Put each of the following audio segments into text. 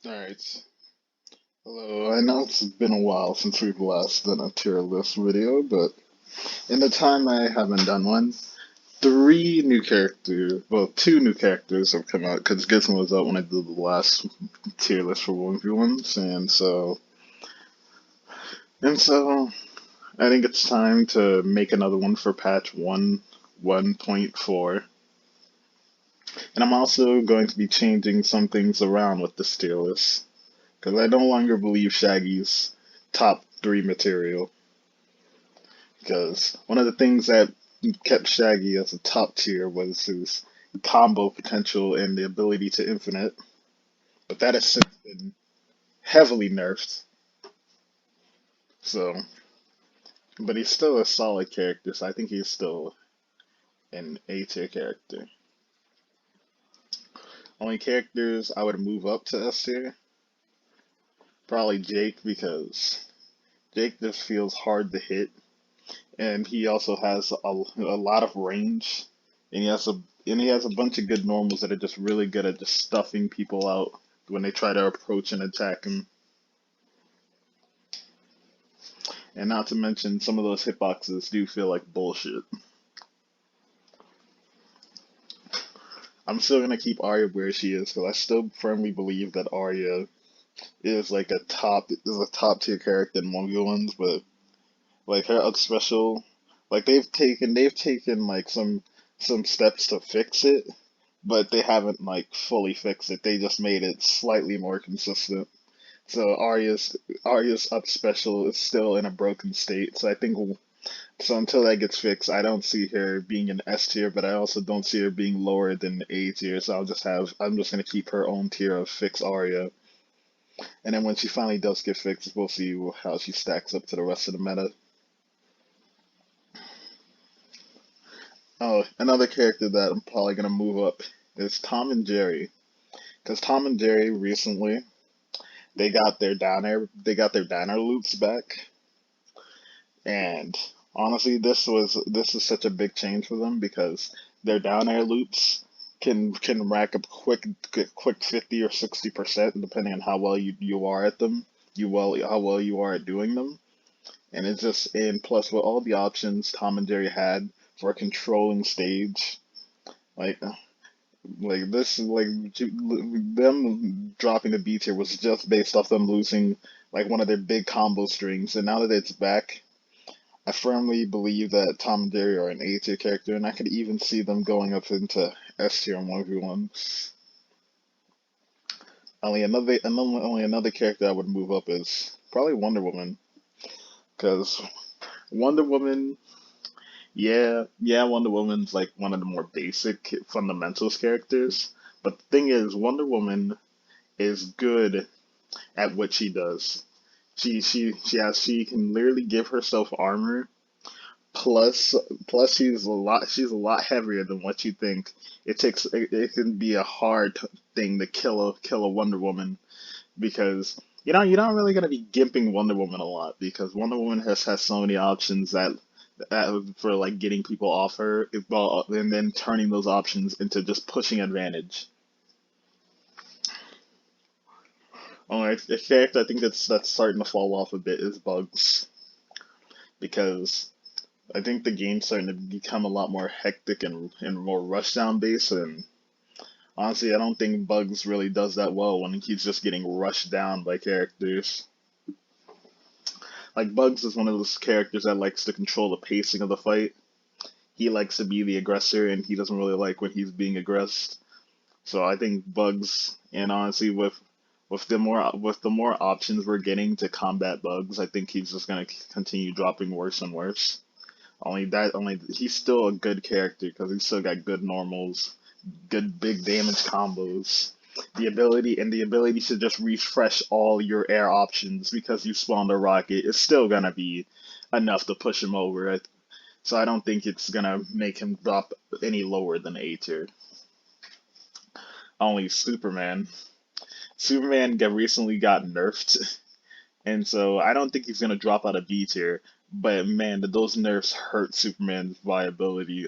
Alright, hello. I know it's been a while since we've last done a tier list video, but in the time I haven't done one, two new characters have come out because Gizmo was out when I did the last tier list for 1v1s, and so I think it's time to make another one for patch 1.4. And I'm also going to be changing some things around with this tier list because I no longer believe Shaggy's top three material. Because one of the things that kept Shaggy as a top tier was his combo potential and the ability to infinite, but that has since been heavily nerfed. So, but he's still a solid character, so I think he's still an A tier character. Only characters I would move up to S tier, probably Jake, because Jake just feels hard to hit, and he also has a lot of range, and he has a bunch of good normals that are just really good at just stuffing people out when they try to approach and attack him. And not to mention, some of those hitboxes do feel like bullshit. I'm still gonna keep Arya where she is because I still firmly believe that Arya is a top tier character in 1v1s, but like her up special, like they've taken like some steps to fix it, but they haven't like fully fixed it. They just made it slightly more consistent. So Arya's up special is still in a broken state. So I think so until that gets fixed, I don't see her being an S tier, but I also don't see her being lower than A tier. So I'm just gonna keep her own tier of fix Arya, and then when she finally does get fixed, we'll see how she stacks up to the rest of the meta. Oh, another character that I'm probably gonna move up is Tom and Jerry, because Tom and Jerry recently they got their diner loops back, and honestly, this is such a big change for them because their down air loops can rack up quick 50 or 60% depending on how well you are at them, how well you are at doing them, and it's just and plus with all the options Tom and Jerry had for controlling stage. Like Like this, them dropping the beat here was just based off them losing like one of their big combo strings, and now that it's back, I firmly believe that Tom and Jerry are an A tier character, and I could even see them going up into S tier in 1v1. Only another character I would move up is probably Wonder Woman, because Wonder Woman, yeah, Wonder Woman's like one of the more basic fundamentals characters, but the thing is, Wonder Woman is good at what she does. She can literally give herself armor. Plus she's a lot heavier than what you think. It can be a hard thing to kill a Wonder Woman because you're not really gonna be gimping Wonder Woman a lot because Wonder Woman has so many options for like getting people off her, well, and then turning those options into just pushing advantage. Alright, a character I think that's starting to fall off a bit is Bugs because I think the game's starting to become a lot more hectic and more rushdown based, and honestly, I don't think Bugs really does that well when he's just getting rushed down by characters. Like Bugs is one of those characters that likes to control the pacing of the fight. He likes to be the aggressor, and he doesn't really like when he's being aggressed. So I think Bugs, and honestly, with the more options we're getting to combat Bugs, I think he's just gonna continue dropping worse and worse. Only he's still a good character because he's still got good normals, good big damage combos, the ability to just refresh all your air options because you spawned a rocket is still gonna be enough to push him over. So I don't think it's gonna make him drop any lower than A tier. Only Superman. Superman recently got nerfed, and so I don't think he's gonna drop out of B tier. But man, those nerfs hurt Superman's viability.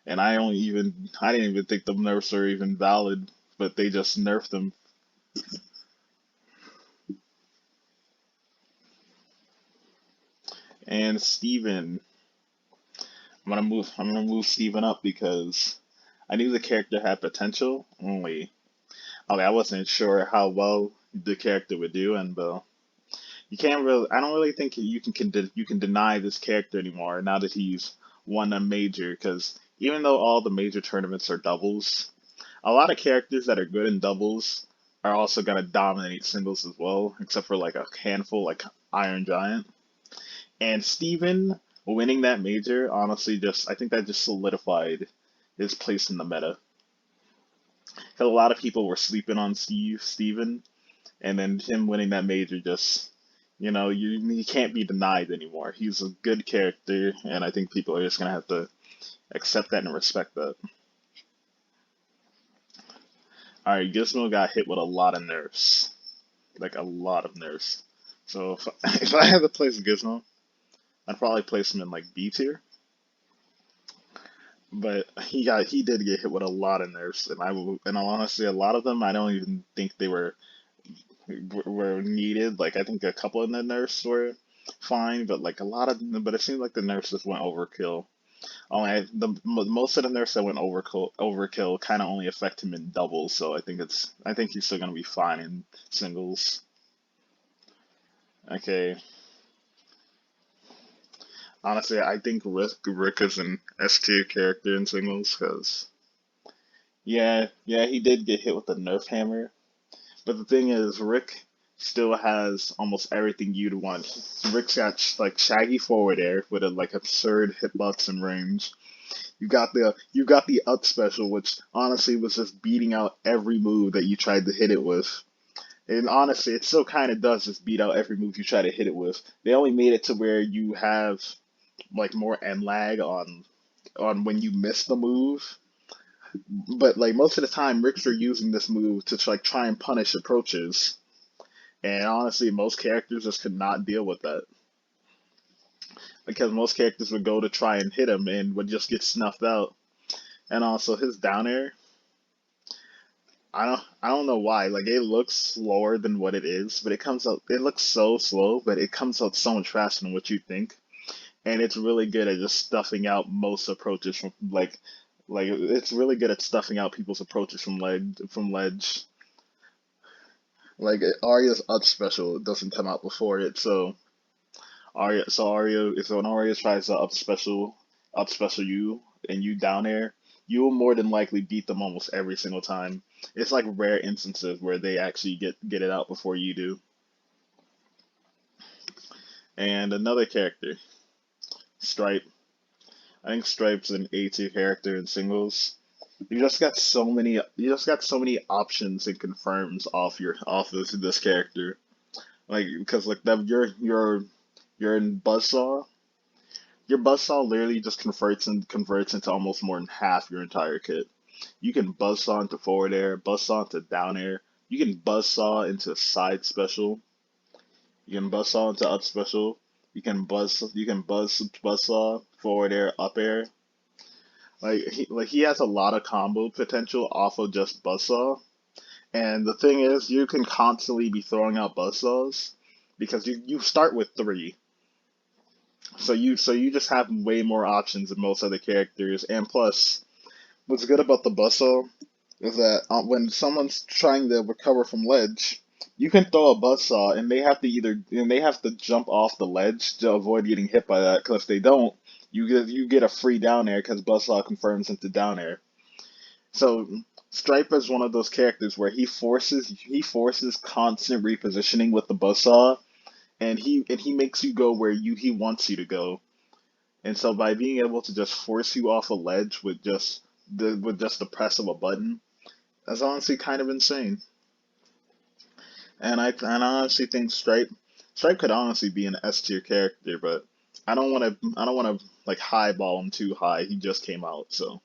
And I didn't even think the nerfs are even valid, but they just nerfed them. And Steven, I'm gonna move Steven up because I knew the character had potential. Only, okay, I wasn't sure how well the character would do, and you can't really. I don't really think you can deny this character anymore now that he's won a major. Because even though all the major tournaments are doubles, a lot of characters that are good in doubles are also gonna dominate singles as well, except for like a handful, like Iron Giant. And Steven winning that major, honestly, just I think that just solidified his place in the meta. Because a lot of people were sleeping on Steven, and then him winning that major just, you can't be denied anymore. He's a good character, and I think people are just gonna have to accept that and respect that. All right, Gizmo got hit with a lot of nerfs, like a lot of nerfs. So if, if I had to place Gizmo, I'd probably place him in like B tier. But he did get hit with a lot of nerfs, and honestly, a lot of them I don't even think they were needed. Like I think a couple of the nerfs were fine, but like a lot of them, but it seemed like the nerfs just went overkill. Only most of the nerfs that went overkill kind of only affect him in doubles, so I think he's still gonna be fine in singles. Okay, honestly, I think Rick is an S tier character in singles because yeah, he did get hit with the nerf hammer. But the thing is, Rick still has almost everything you'd want. Rick's got like shaggy forward air with a like absurd hitbox and range. You got the up special, which honestly was just beating out every move that you tried to hit it with. And honestly, it still kind of does just beat out every move you try to hit it with. They only made it to where you have like more end lag on when you miss the move. But like most of the time, Ricks are using this move to like try and punish approaches. And honestly, most characters just could not deal with that because most characters would go to try and hit him and would just get snuffed out. And also his down air, I don't know why. Like it looks slower than what it is, but it comes out. It looks so slow, but it comes out so much faster than what you think. And it's really good at just stuffing out most approaches from like it's really good at stuffing out people's approaches from ledge. Like Arya's up special doesn't come out before it, so Arya, if an Arya tries to up special you and you down air, you will more than likely beat them almost every single time. It's like rare instances where they actually get it out before you do. And another character, Stripe. I think Stripe's an A tier character in singles. You just got so many options and confirms off this character. Like because like that you're in Buzzsaw. Your buzzsaw literally just converts into almost more than half your entire kit. You can buzzsaw into forward air, buzzsaw into down air. You can buzzsaw into side special. You can buzzsaw into up special. You can buzzsaw forward air, up air. Like he has a lot of combo potential off of just buzzsaw. And the thing is, you can constantly be throwing out buzzsaws because you start with three. So you just have way more options than most other characters. And plus, what's good about the bustle is that when someone's trying to recover from ledge, you can throw a buzzsaw, and they have to jump off the ledge to avoid getting hit by that. Because if they don't, you get a free down air because buzzsaw confirms into down air. So Stripe is one of those characters where he forces constant repositioning with the buzzsaw, and he makes you go where he wants you to go. And so by being able to just force you off a ledge with just the press of a button, that's honestly kind of insane. And I honestly think Stripe could honestly be an S tier character, but I don't want to like highball him too high. He just came out, so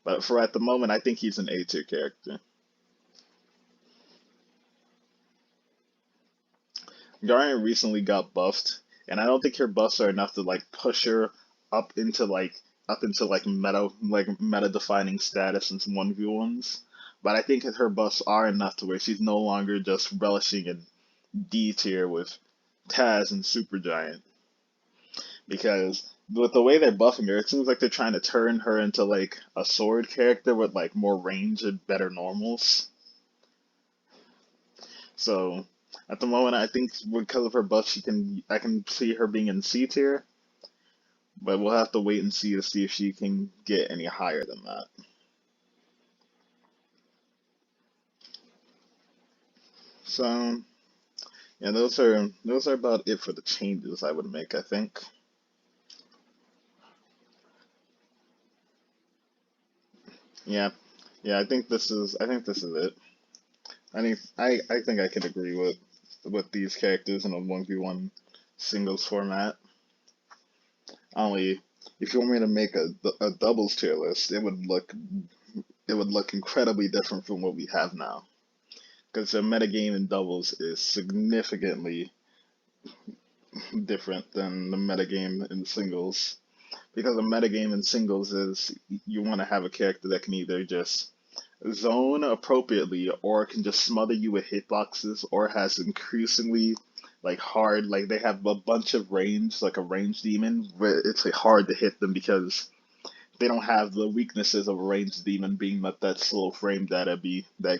but for at the moment, I think he's an A tier character. Garnet recently got buffed, and I don't think her buffs are enough to like push her up into like meta defining status in some 1v1s. But I think that her buffs are enough to where she's no longer just relishing in D tier with Taz and Supergiant. because with the way they're buffing her, it seems like they're trying to turn her into like a sword character with like more range and better normals. So at the moment, I think because of her buff, I can see her being in C tier, but we'll have to wait and see to see if she can get any higher than that. So yeah, those are about it for the changes I would make, I think. Yeah, yeah, I think this is it. I think I could agree with these characters in a 1v1 singles format. Only if you want me to make a doubles tier list, it would look incredibly different from what we have now. Because the metagame in doubles is significantly different than the metagame in singles. Because the metagame in singles is you want to have a character that can either just zone appropriately or can just smother you with hitboxes or has increasingly like hard like they have a bunch of range like a range demon where it's like hard to hit them because they don't have the weaknesses of a ranged demon being that slow frame data be that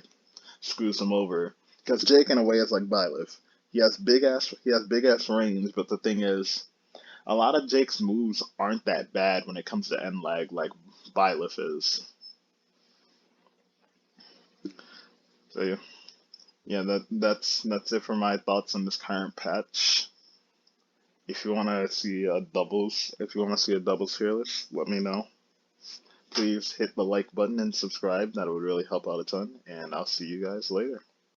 screws them over. Because Jake in a way is like Byleth. He has big ass range, but the thing is a lot of Jake's moves aren't that bad when it comes to end lag like Byleth is. So yeah. Yeah, that's it for my thoughts on this current patch. If you wanna see a doubles fearless, let me know. Please hit the like button and subscribe. That would really help out a ton. And I'll see you guys later.